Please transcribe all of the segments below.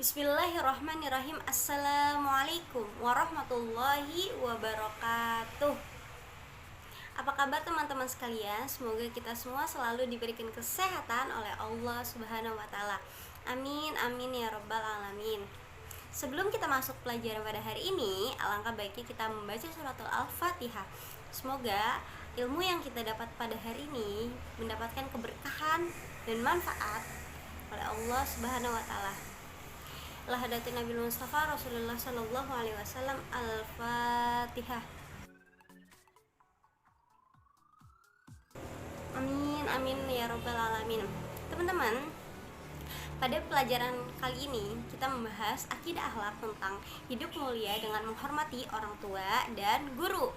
Bismillahirrahmanirrahim. Assalamualaikum warahmatullahi wabarakatuh. Apa kabar teman-teman sekalian? Semoga kita semua selalu diberikan kesehatan oleh Allah Subhanahu wa taala. Amin amin ya rabbal alamin. Sebelum kita masuk pelajaran pada hari ini, alangkah baiknya kita membaca suratul Al-Fatihah. Semoga ilmu yang kita dapat pada hari ini mendapatkan keberkahan dan manfaat oleh Allah Subhanahu wa taala. Lahadatin Nabi Mustafa Rasulullah Sallallahu Alaihi Wasallam. Al-Fatihah. Amin amin ya robbal alamin. Teman-teman, pada pelajaran kali ini kita membahas akidah akhlak tentang hidup mulia dengan menghormati orang tua dan guru.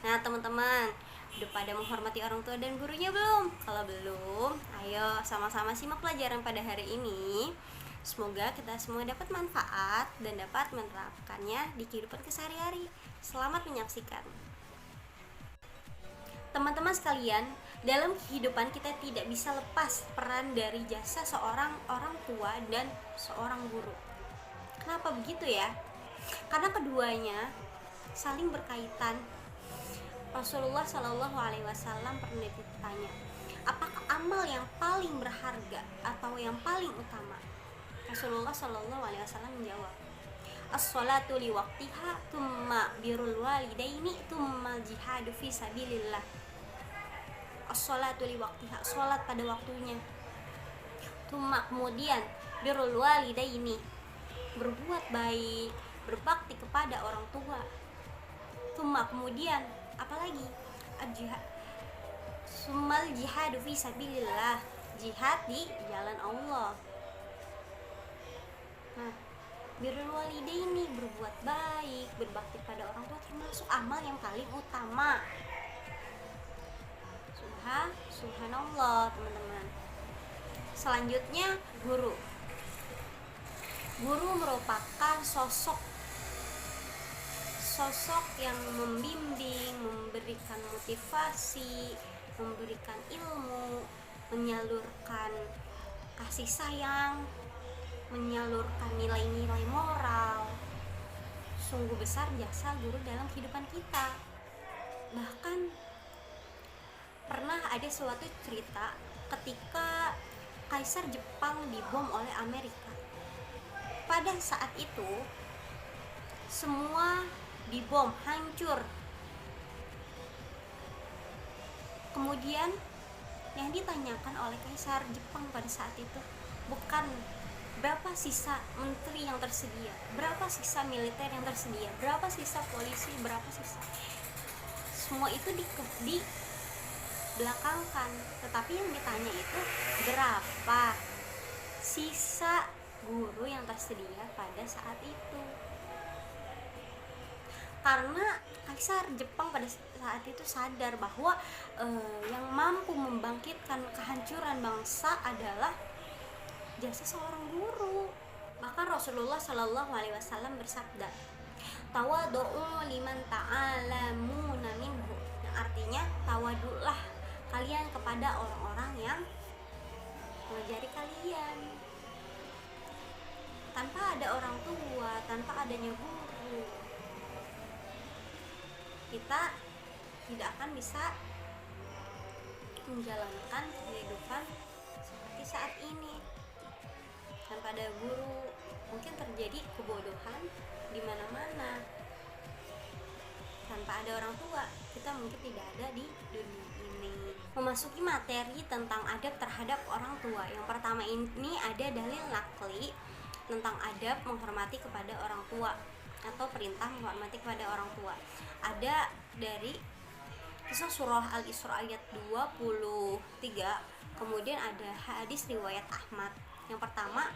Nah teman-teman, udah pada menghormati orang tua dan gurunya belum? Kalau belum, ayo sama-sama simak pelajaran pada hari ini. Semoga kita semua dapat manfaat dan dapat menerapkannya di kehidupan kesehari-hari. Selamat menyaksikan. Teman-teman sekalian, dalam kehidupan kita tidak bisa lepas peran dari jasa seorang orang tua dan seorang guru. Kenapa begitu ya? Karena keduanya saling berkaitan. Rasulullah Shallallahu Alaihi Wasallam pernah ditanya, apakah amal yang paling berharga atau yang paling utama? Rasulullah Shallallahu Alaihi Wasallam menjawab, as-sholatu li waqtiha, tumma birrul walidaini, tumma jihadu fi sabilillah. As-sholatu li waqtiha, sholat pada waktunya. Tumma, kemudian birrul walidaini, berbuat baik, berbakti kepada orang tua. Tumma, kemudian apalagi? Al-jihad, summal jihadu fi sabilillah, jihad di jalan Allah. Nah, birrul walidaini, berbuat baik, berbakti pada orang tua termasuk amal yang paling utama. Subhanallah teman-teman. Selanjutnya guru. Guru merupakan sosok yang membimbing, memberikan motivasi, memberikan ilmu, menyalurkan kasih sayang, menyalurkan nilai-nilai moral. Sungguh besar jasa guru dalam kehidupan kita. Bahkan pernah ada suatu cerita ketika Kaisar Jepang dibom oleh Amerika. Pada saat itu semua dibom, hancur. Kemudian yang ditanyakan oleh Kaisar Jepang pada saat itu bukan berapa sisa menteri yang tersedia, berapa sisa militer yang tersedia, berapa sisa polisi, berapa sisa, semua itu dibelakangkan. Tetapi yang ditanya itu berapa sisa guru yang tersedia pada saat itu. Karena Kaisar Jepang pada saat itu sadar bahwa yang mampu membangkitkan kehancuran bangsa adalah jasa seorang guru. Maka Rasulullah Shallallahu Alaihi Wasallam bersabda, tawadu'u liman ta'alamuna minhu, yang artinya tawadulah kalian kepada orang-orang yang mengajari kalian. Tanpa ada orang tua, tanpa adanya guru, kita tidak akan bisa menjalankan kehidupan seperti saat ini. Tanpa ada guru, mungkin terjadi kebodohan di mana-mana. Tanpa ada orang tua, kita mungkin tidak ada di dunia ini. Memasuki materi tentang adab terhadap orang tua. Yang pertama ini ada dalil nakli tentang adab menghormati kepada orang tua atau perintah menghormati kepada orang tua. Ada dari kisah surah Al-Isra ayat 23, kemudian ada hadis riwayat Ahmad. Yang pertama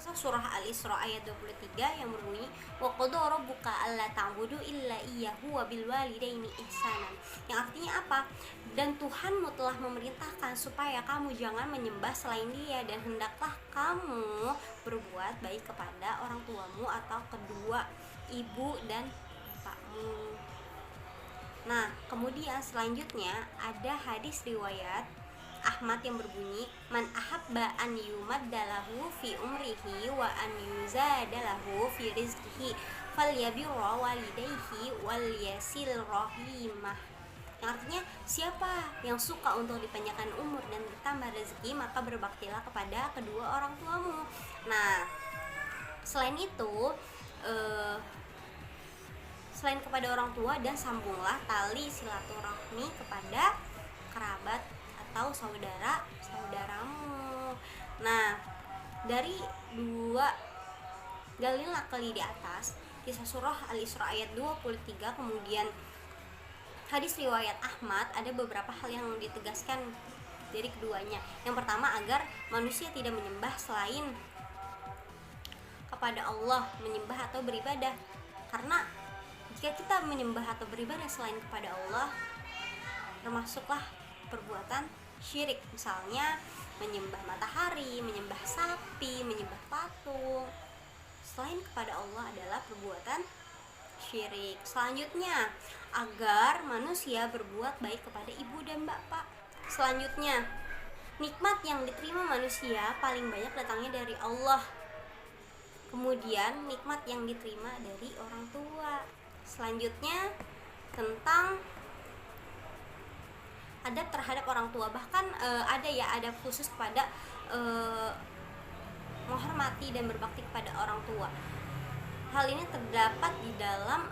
surah Al-Isra ayat 23 yang berbunyi, wa qada rabbuka alla ta'budu illa iyyahu wa bil walidaini ihsanan. Yang artinya apa? Dan Tuhanmu telah memerintahkan supaya kamu jangan menyembah selain Dia, dan hendaklah kamu berbuat baik kepada orang tuamu atau kedua ibu dan bapakmu. Nah, kemudian selanjutnya ada hadis riwayat Ahmad yang berbunyi, man ahabba an yumaddalahu fi umrihi wa an yuzadalahu fi rizqihi falyabirra walidayhi wal yasil rahimah. Yang artinya, siapa yang suka untuk dipanjangkan umur dan bertambah rezeki, maka berbaktilah kepada kedua orang tuamu. Nah, selain itu, selain kepada orang tua, dan sambunglah tali silaturahmi kepada kerabat atau saudaramu. Nah, dari dua dalil nakli di atas, kisah surah Al-Isra ayat 23, kemudian hadis riwayat Ahmad, ada beberapa hal yang ditegaskan dari keduanya. Yang pertama, agar manusia tidak menyembah selain kepada Allah, menyembah atau beribadah. Karena jika kita menyembah atau beribadah selain kepada Allah, termasuklah perbuatan syirik. Misalnya menyembah matahari, menyembah sapi, menyembah patung selain kepada Allah adalah perbuatan syirik. Selanjutnya, agar manusia berbuat baik kepada ibu dan bapak. Selanjutnya, nikmat yang diterima manusia paling banyak datangnya dari Allah. Kemudian nikmat yang diterima dari orang tua. Selanjutnya, tentang adab terhadap orang tua. Bahkan ada ya adab khusus kepada menghormati dan berbakti kepada orang tua. Hal ini terdapat di dalam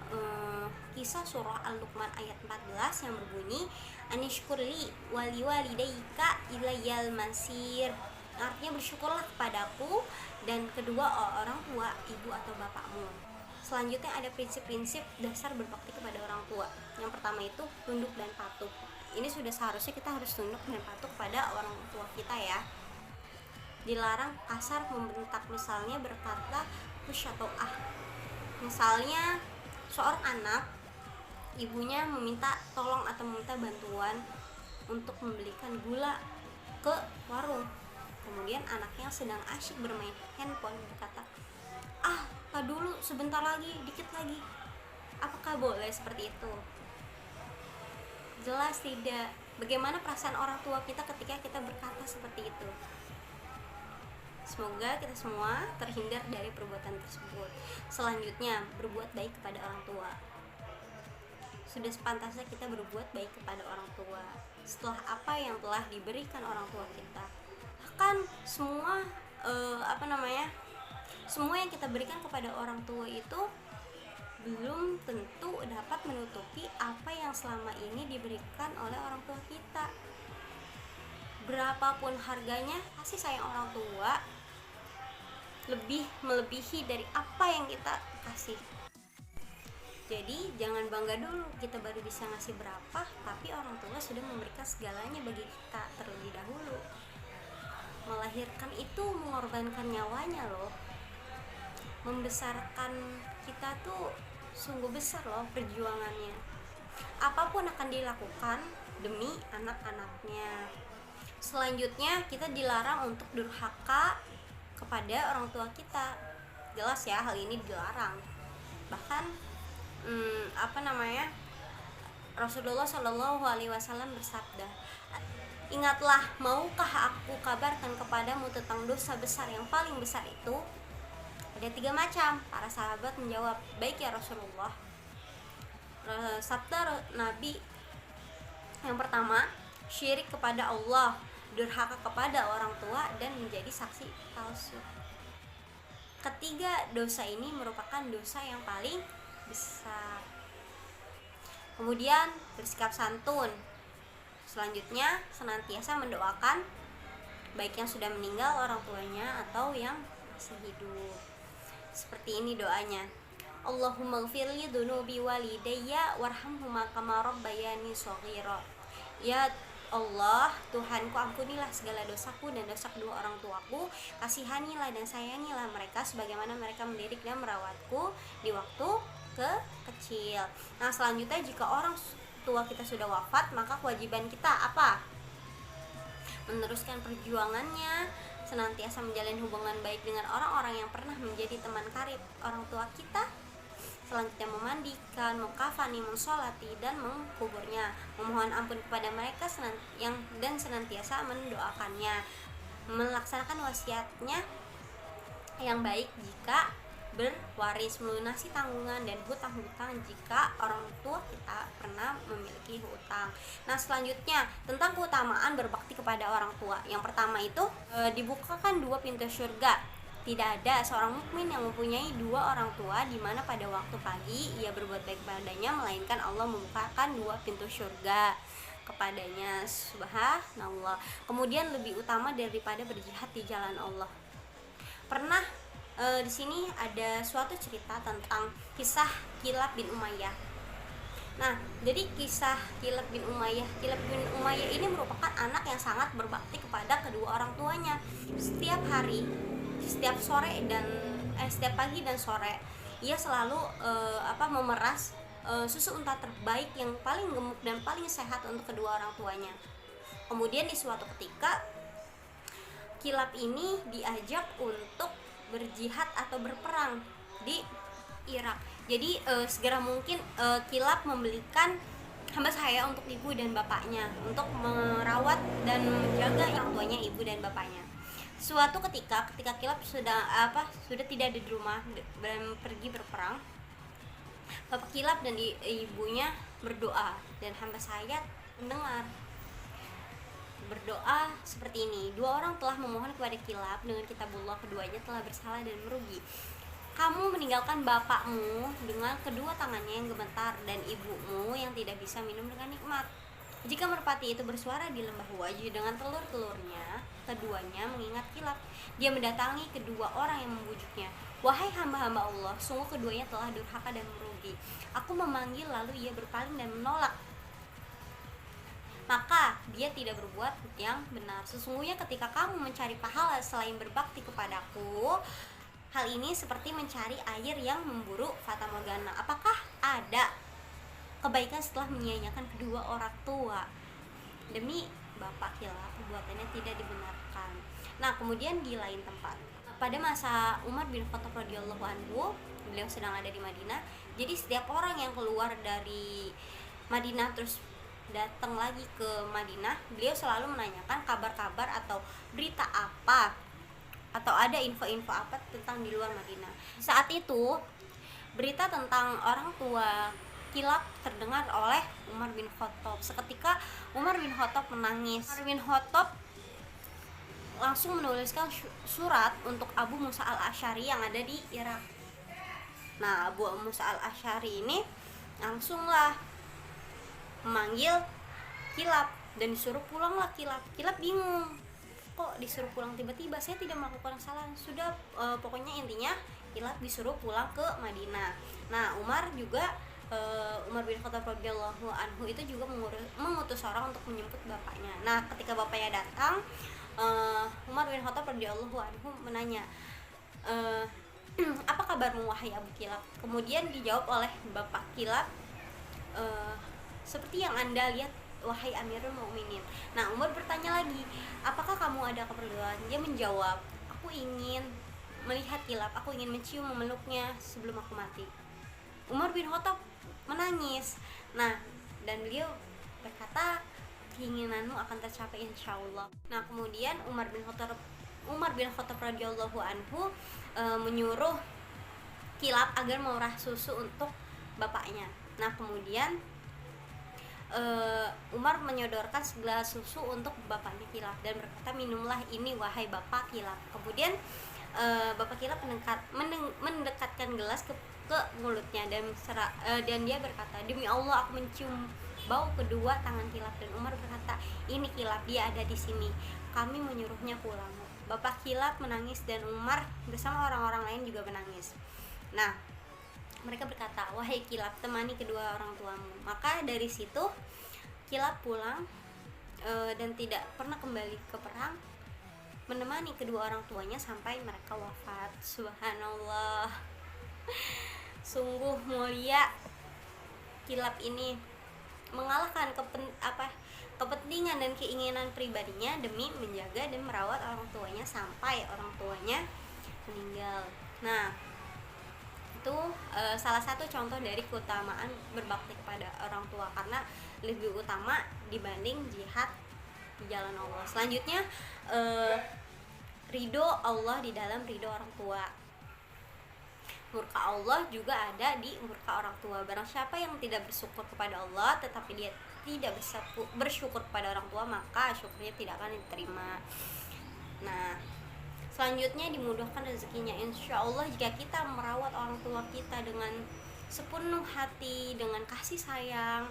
kisah surah Al-Luqman ayat 14 yang berbunyi, anishkurli wali walidayka ilayal masir. Artinya, bersyukurlah kepadaku dan kedua orang tua, ibu atau bapakmu. Selanjutnya ada prinsip-prinsip dasar berbakti kepada orang tua. Yang pertama itu tunduk dan patuh. Ini sudah seharusnya kita harus tunduk dan patuh kepada orang tua kita ya. Dilarang kasar membentak, misalnya berkata hush atau ah. Misalnya seorang anak, ibunya meminta tolong atau meminta bantuan untuk membelikan gula ke warung. Kemudian anaknya sedang asyik bermain handphone berkata, tak dulu, sebentar lagi, dikit lagi. Apakah boleh seperti itu? Jelas tidak. Bagaimana perasaan orang tua kita ketika kita berkata seperti itu? Semoga kita semua terhindar dari perbuatan tersebut. Selanjutnya, berbuat baik kepada orang tua. Sudah sepantasnya kita berbuat baik kepada orang tua setelah apa yang telah diberikan orang tua kita. Bahkan semua semua yang kita berikan kepada orang tua itu belum tentu dapat menutupi apa yang selama ini diberikan oleh orang tua kita. Berapapun harganya, kasih sayang orang tua melebihi dari apa yang kita kasih. Jadi jangan bangga dulu kita baru bisa ngasih berapa, tapi orang tua sudah memberikan segalanya bagi kita terlebih dahulu. Melahirkan itu mengorbankan nyawanya loh. Membesarkan kita tuh sungguh besar loh perjuangannya. Apapun akan dilakukan demi anak-anaknya. Selanjutnya, kita dilarang untuk durhaka kepada orang tua kita. Jelas ya, hal ini dilarang. Bahkan Rasulullah Shallallahu Alaihi Wasallam bersabda, ingatlah, maukah aku kabarkan kepadamu tentang dosa besar yang paling besar itu? Ada 3 macam. Para sahabat menjawab, baik ya Rasulullah. Sabda Nabi yang pertama, syirik kepada Allah, durhaka kepada orang tua, dan menjadi saksi palsu. Ketiga dosa ini merupakan dosa yang paling besar. Kemudian bersikap santun. Selanjutnya, senantiasa mendoakan baik yang sudah meninggal orang tuanya atau yang masih hidup. Seperti ini doanya, Allahumma gfirli dunubi walidayya warhamhuma kama rabbayani shaghira. Ya Allah, Tuhanku, ampunilah segala dosaku dan dosa kedua orang tuaku, kasihanilah dan sayangilah mereka sebagaimana mereka mendidik dan merawatku di waktu kecil. Nah, selanjutnya, jika orang tua kita sudah wafat, maka kewajiban kita apa? Meneruskan perjuangannya, senantiasa menjalin hubungan baik dengan orang-orang yang pernah menjadi teman karib orang tua kita, selanjutnya memandikan, mengkafani, mensolati, dan mengkuburnya, memohon ampun kepada mereka dan senantiasa mendoakannya, melaksanakan wasiatnya yang baik jika berwaris, melunasi tanggungan dan hutang-hutang jika orang tua kita pernah memiliki hutang. Nah, selanjutnya tentang keutamaan berbakti kepada orang tua. Yang pertama itu dibukakan 2 pintu surga. Tidak ada seorang mukmin yang mempunyai 2 orang tua di mana pada waktu pagi ia berbuat baik kepadanya, melainkan Allah membukakan 2 pintu surga kepadanya. Subhanallah. Kemudian lebih utama daripada berjihad di jalan Allah. Pernah di sini ada suatu cerita tentang kisah Kilab bin Umayyah. Nah, jadi kisah Kilab bin Umayyah ini merupakan anak yang sangat berbakti kepada kedua orang tuanya. Setiap hari, setiap pagi dan sore, ia selalu memeras susu unta terbaik yang paling gemuk dan paling sehat untuk kedua orang tuanya. Kemudian di suatu ketika Kilab ini diajak untuk berjihad atau berperang di Irak. Jadi segera mungkin Kilab membelikan hamba saya untuk ibu dan bapaknya, untuk merawat dan menjaga orang tuanya, ibu dan bapaknya. Suatu ketika Kilab sudah tidak ada di rumah dan pergi berperang, bapak Kilab dan ibunya berdoa dan hamba saya mendengar berdoa seperti ini. 2 orang telah memohon kepada Kilab dengan kitabullah, keduanya telah bersalah dan merugi. Kamu meninggalkan bapakmu dengan kedua tangannya yang gemetar dan ibumu yang tidak bisa minum dengan nikmat. Jika merpati itu bersuara di lembah Waju dengan telur-telurnya, keduanya mengingat Kilab. Dia mendatangi kedua orang yang membujuknya. Wahai hamba-hamba Allah, sungguh keduanya telah durhaka dan merugi. Aku memanggil lalu ia berpaling dan menolak. Maka dia tidak berbuat yang benar. Sesungguhnya ketika kamu mencari pahala selain berbakti kepadaku, hal ini seperti mencari air yang memburu fata morgana. Apakah ada kebaikan setelah menyia-nyiakan kedua orang tua? Demi bapak Kilab, perbuatannya tidak dibenarkan. Nah, kemudian di lain tempat, pada masa Umar bin Khattab radhiyallahu anhu, beliau sedang ada di Madinah. Jadi setiap orang yang keluar dari Madinah terus datang lagi ke Madinah, beliau selalu menanyakan kabar-kabar atau berita apa atau ada info-info apa tentang di luar Madinah. Saat itu berita tentang orang tua Kilab terdengar oleh Umar bin Khattab. Seketika Umar bin Khattab menangis. Umar bin Khattab langsung menuliskan surat untuk Abu Musa al-Asy'ari yang ada di Irak. Nah, Abu Musa al-Asy'ari ini langsunglah memanggil Kilab dan disuruh pulanglah Kilab. Kilab bingung, kok disuruh pulang tiba-tiba, saya tidak melakukan kesalahan. Sudah pokoknya intinya Kilab disuruh pulang ke Madinah. Nah, Umar bin Khattab radhiyallahu anhu itu juga mengutus orang untuk menjemput bapaknya. Nah, ketika bapaknya datang, Umar bin Khattab radhiyallahu anhu menanya, apa kabarmu wahai Abu Kilab? Kemudian dijawab oleh bapak Kilab, seperti yang Anda lihat wahai Amirul Mukminin. Nah, Umar bertanya lagi, apakah kamu ada keperluan? Dia menjawab, aku ingin melihat Kilab, aku ingin mencium, memeluknya sebelum aku mati. Umar bin Khattab menangis. Nah, dan beliau berkata, keinginanmu akan tercapai insyaallah. Nah, kemudian Umar bin Khattab radhiyallahu anhu menyuruh Kilab agar memerah susu untuk bapaknya. Nah, kemudian Umar menyodorkan segelas susu untuk bapaknya Kilab dan berkata, minumlah ini wahai bapak Kilab. Kemudian bapak Kilab mendekatkan gelas ke mulutnya dan dia berkata, demi Allah aku mencium bau kedua tangan Kilab. Dan Umar berkata, ini Kilab, dia ada di sini, kami menyuruhnya pulang. Bapak Kilab menangis dan Umar bersama orang-orang lain juga menangis. Nah, mereka berkata, wahai Kilab, temani kedua orang tuamu. Maka dari situ Kilab pulang dan tidak pernah kembali ke perang, menemani kedua orang tuanya sampai mereka wafat. Subhanallah, sungguh mulia Kilab ini mengalahkan kepentingan dan keinginan pribadinya demi menjaga dan merawat orang tuanya sampai orang tuanya meninggal. Nah, itu salah satu contoh dari keutamaan berbakti kepada orang tua, karena lebih utama dibanding jihad di jalan Allah. Selanjutnya ridho Allah di dalam ridho orang tua. Murka Allah juga ada di murka orang tua. Barang siapa yang tidak bersyukur kepada Allah tetapi dia tidak bersyukur kepada orang tua, maka syukurnya tidak akan diterima. Nah, selanjutnya dimudahkan rezekinya. Insya Allah jika kita merawat orang tua kita dengan sepenuh hati, dengan kasih sayang,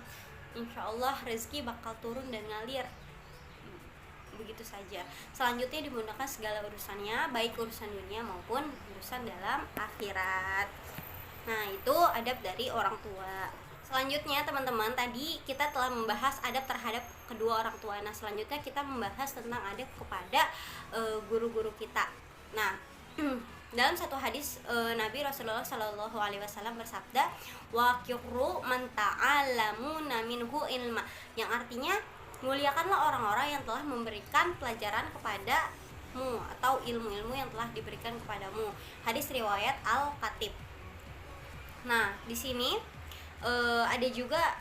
insya Allah rezeki bakal turun dan ngalir begitu saja. Selanjutnya dimudahkan segala urusannya, baik urusan dunia maupun urusan dalam akhirat. Nah, itu adab dari orang tua. Selanjutnya teman-teman, tadi kita telah membahas adab terhadap kedua orang tua. Nah, selanjutnya kita membahas tentang adab kepada guru-guru kita. Nah, dalam satu hadis Nabi Rasulullah Shallallahu Alaihi Wasallam bersabda, "Waqiru man ta'allamuna minhu ilma," yang artinya muliakanlah orang-orang yang telah memberikan pelajaran kepadamu atau ilmu-ilmu yang telah diberikan kepadamu. Hadis riwayat Al-Khatib. Nah, di sini ada juga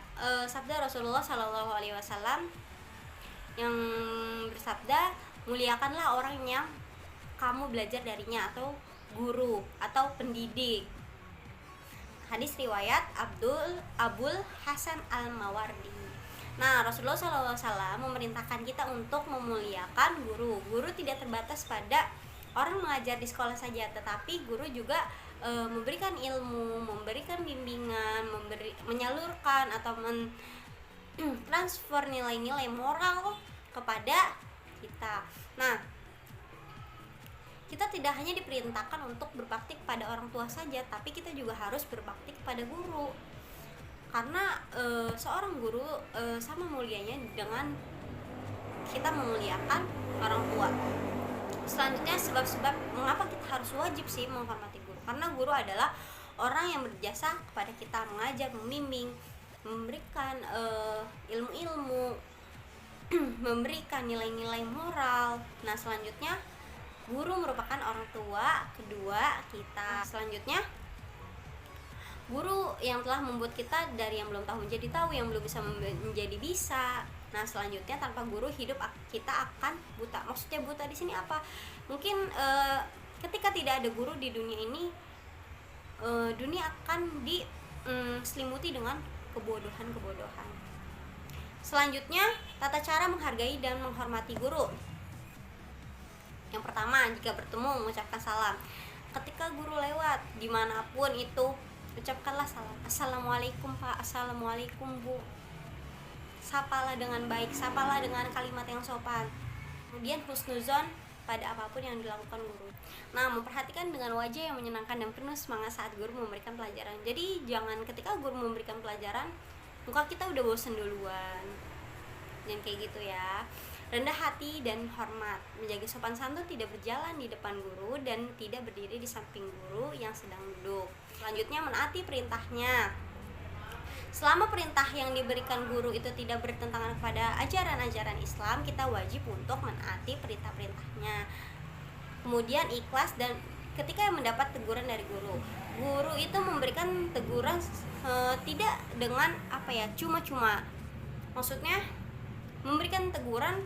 sabda Rasulullah Shallallahu Alaihi Wasallam yang bersabda, muliakanlah orang yang kamu belajar darinya, atau guru atau pendidik. Hadis riwayat Abul Hasan Al-Mawardi. Nah, Rasulullah SAW memerintahkan kita untuk memuliakan guru. Guru tidak terbatas pada orang mengajar di sekolah saja, tetapi guru juga memberikan ilmu, memberikan bimbingan, menyalurkan atau transfer nilai-nilai moral kepada kita. Nah, kita tidak hanya diperintahkan untuk berbakti kepada orang tua saja, tapi kita juga harus berbakti kepada guru. Karena seorang guru sama mulianya dengan kita memuliakan orang tua. Selanjutnya sebab-sebab mengapa kita harus wajib sih menghormati guru. Karena guru adalah orang yang berjasa kepada kita, mengajar, membimbing, memberikan ilmu-ilmu, memberikan nilai-nilai moral. Nah, selanjutnya guru merupakan orang tua kedua kita. Selanjutnya guru yang telah membuat kita dari yang belum tahu menjadi tahu, yang belum bisa menjadi bisa. Nah, selanjutnya tanpa guru hidup kita akan buta. Maksudnya buta di sini apa? Mungkin ketika tidak ada guru di dunia ini, dunia akan diselimuti dengan kebodohan-kebodohan. Selanjutnya, tata cara menghargai dan menghormati guru. Yang pertama, jika bertemu mengucapkan salam. Ketika guru lewat dimanapun itu, ucapkanlah salam. Assalamualaikum Pak, assalamualaikum Bu. Sapalah dengan baik, sapalah dengan kalimat yang sopan. Kemudian husnuzon pada apapun yang dilakukan guru. Nah, memperhatikan dengan wajah yang menyenangkan dan penuh semangat saat guru memberikan pelajaran. Jadi jangan ketika guru memberikan pelajaran muka kita udah bosen duluan. Jangan kayak gitu ya. Rendah hati dan hormat, menjaga sopan santun, tidak berjalan di depan guru dan tidak berdiri di samping guru yang sedang duduk. Selanjutnya, menaati perintahnya. Selama perintah yang diberikan guru itu tidak bertentangan kepada ajaran-ajaran Islam, kita wajib untuk menaati perintah-perintahnya. Kemudian ikhlas, dan ketika mendapat teguran dari guru, guru itu memberikan teguran tidak dengan cuma-cuma. Maksudnya memberikan teguran,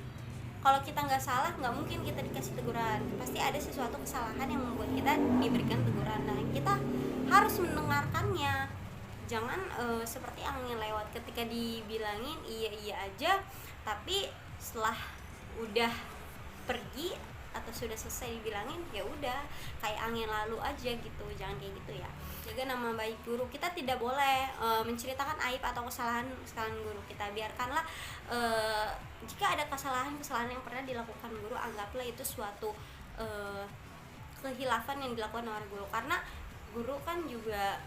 kalau kita nggak salah nggak mungkin kita dikasih teguran, pasti ada sesuatu kesalahan yang membuat kita diberikan teguran. Nah, kita harus mendengarkannya. Jangan seperti angin lewat, ketika dibilangin iya aja, tapi setelah udah pergi atau sudah selesai dibilangin ya udah kayak angin lalu aja gitu. Jangan kayak gitu ya. Jaga nama baik guru. Kita tidak boleh menceritakan aib atau kesalahan guru kita. Biarkanlah jika ada kesalahan yang pernah dilakukan guru, anggaplah itu suatu kehilafan yang dilakukan oleh guru, karena guru kan juga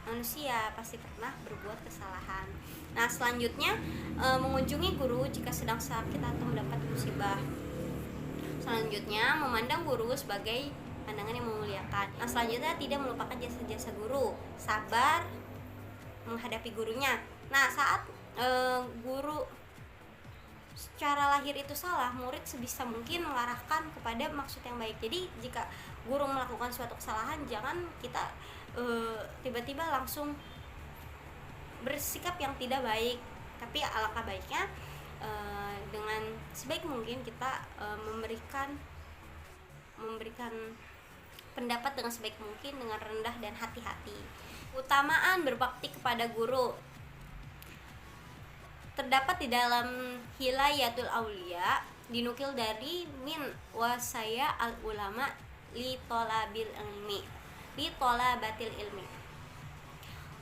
manusia, pasti pernah berbuat kesalahan. Nah, selanjutnya mengunjungi guru jika sedang sakit atau mendapat musibah. Selanjutnya, memandang guru sebagai pandangan yang memuliakan. Nah, selanjutnya tidak melupakan jasa-jasa guru, sabar menghadapi gurunya. Nah, saat guru secara lahir itu salah, murid sebisa mungkin mengarahkan kepada maksud yang baik. Jadi jika guru melakukan suatu kesalahan, jangan kita tiba-tiba langsung bersikap yang tidak baik, tapi alangkah baiknya dengan sebaik mungkin kita memberikan pendapat dengan sebaik mungkin, dengan rendah dan hati-hati. Utamaan berbakti kepada guru terdapat di dalam Hilayatul Aulia, dinukil dari min wasaya al ulama li tolabatil ilmi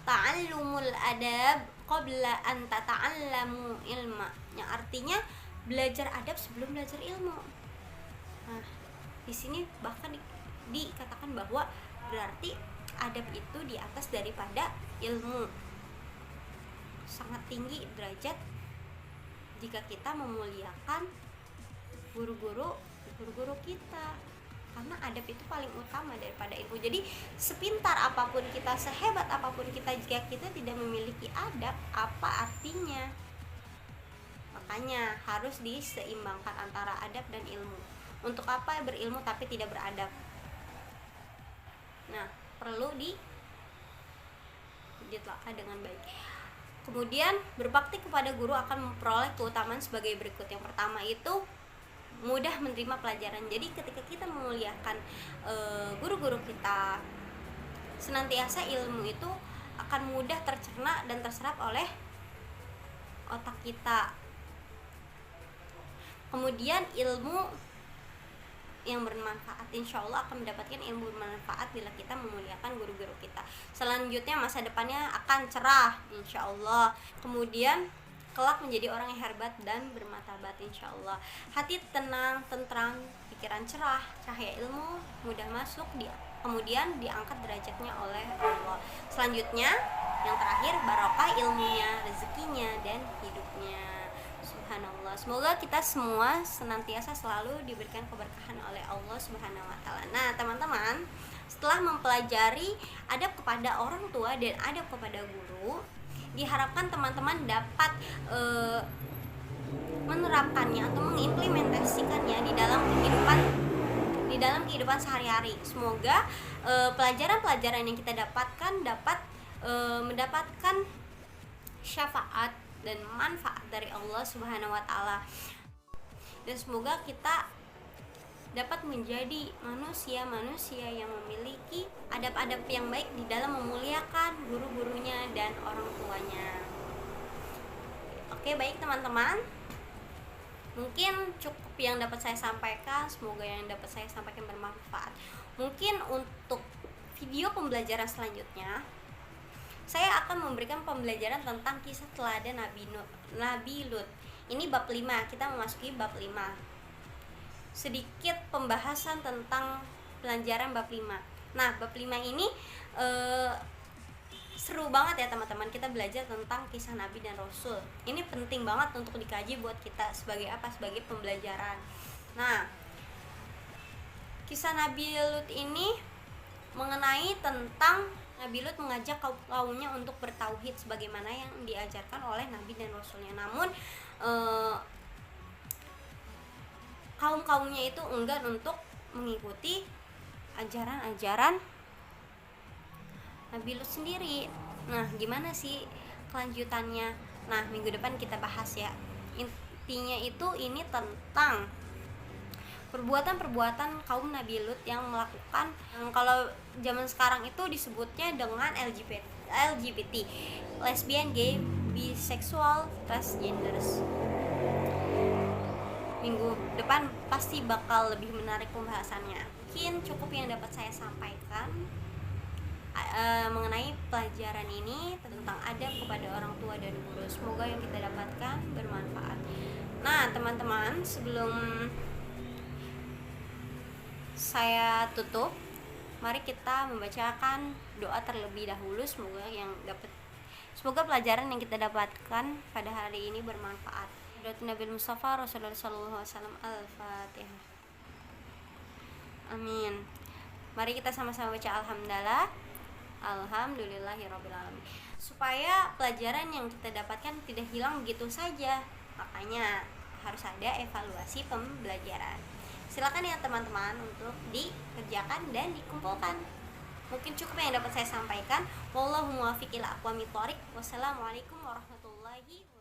ta'allumul adab qabla an tata'allamu ilma, yang artinya belajar adab sebelum belajar ilmu. Nah, di sini bahkan dikatakan bahwa berarti adab itu di atas daripada ilmu, sangat tinggi derajat jika kita memuliakan guru-guru kita, karena adab itu paling utama daripada ilmu. Jadi sepintar apapun kita, sehebat apapun kita, jika kita tidak memiliki adab, apa artinya? Makanya harus diseimbangkan antara adab dan ilmu. Untuk apa berilmu tapi tidak beradab? Nah, perlu ditelaah dengan baik. Kemudian berbakti kepada guru akan memperoleh keutamaan sebagai berikut. Yang pertama itu mudah menerima pelajaran. Jadi ketika kita memuliakan guru-guru kita, senantiasa ilmu itu akan mudah tercerna dan terserap oleh otak kita. Kemudian ilmu yang bermanfaat, insya Allah akan mendapatkan ilmu bermanfaat bila kita memuliakan guru-guru kita. Selanjutnya masa depannya akan cerah, insya Allah. Kemudian kelak menjadi orang yang hebat dan bermartabat, insya Allah. Hati tenang, tentram, pikiran cerah, cahaya ilmu mudah masuk dia, kemudian diangkat derajatnya oleh Allah. Selanjutnya yang terakhir, barokah ilmunya, rezekinya, dan hidupnya. Subhanallah. Semoga kita semua senantiasa selalu diberikan keberkahan oleh Allah Subhanahu wa taala. Nah, teman-teman, setelah mempelajari adab kepada orang tua dan adab kepada guru, diharapkan teman-teman dapat menerapkannya atau mengimplementasikannya di dalam kehidupan sehari-hari. Semoga pelajaran-pelajaran yang kita dapatkan dapat mendapatkan syafaat dan manfaat dari Allah Subhanahu wa taala. Dan semoga kita dapat menjadi manusia-manusia yang memiliki adab-adab yang baik di dalam memuliakan guru-gurunya dan orang tuanya. Oke, baik teman-teman. Mungkin cukup yang dapat saya sampaikan. Semoga yang dapat saya sampaikan bermanfaat. Mungkin untuk video pembelajaran selanjutnya saya akan memberikan pembelajaran tentang kisah teladan Nabi Lut. Ini bab 5, kita memasuki bab 5. Sedikit pembahasan tentang pelajaran bab 5. Nah, bab 5 ini seru banget ya teman-teman. Kita belajar tentang kisah Nabi dan Rasul. Ini penting banget untuk dikaji buat kita sebagai apa? Sebagai pembelajaran. Nah, kisah Nabi Lut ini mengenai tentang Nabi Lut mengajak kaumnya untuk bertauhid sebagaimana yang diajarkan oleh Nabi dan Rasulnya. Namun kaum-kaumnya itu enggan untuk mengikuti ajaran-ajaran Nabi Lut sendiri. Nah, gimana sih kelanjutannya? Nah, minggu depan kita bahas ya. Intinya itu ini tentang perbuatan-perbuatan kaum Nabi Lut yang melakukan kalau zaman sekarang itu disebutnya dengan LGBT, lesbian, gay, bisexual, transgenders. Minggu depan pasti bakal lebih menarik pembahasannya. Mungkin cukup yang dapat saya sampaikan mengenai pelajaran ini tentang adab kepada orang tua dan guru. Semoga yang kita dapatkan bermanfaat. Nah, teman-teman, sebelum saya tutup, mari kita membacakan doa terlebih dahulu. Semoga pelajaran yang kita dapatkan pada hari ini bermanfaat. Doa Nabi Mustafa Rasulullah sallallahu alaihi wasallam. Al-Fatihah. Amin. Mari kita sama-sama baca alhamdulillahirabbil alamin. Supaya pelajaran yang kita dapatkan tidak hilang begitu saja. Makanya harus ada evaluasi pembelajaran. Silakan ya teman-teman untuk dikerjakan dan dikumpulkan. Mungkin cukup yang dapat saya sampaikan. Wallahu muwaffiq ila aqwamit thoriq. Wassalamualaikum warahmatullahi wabarakatuh.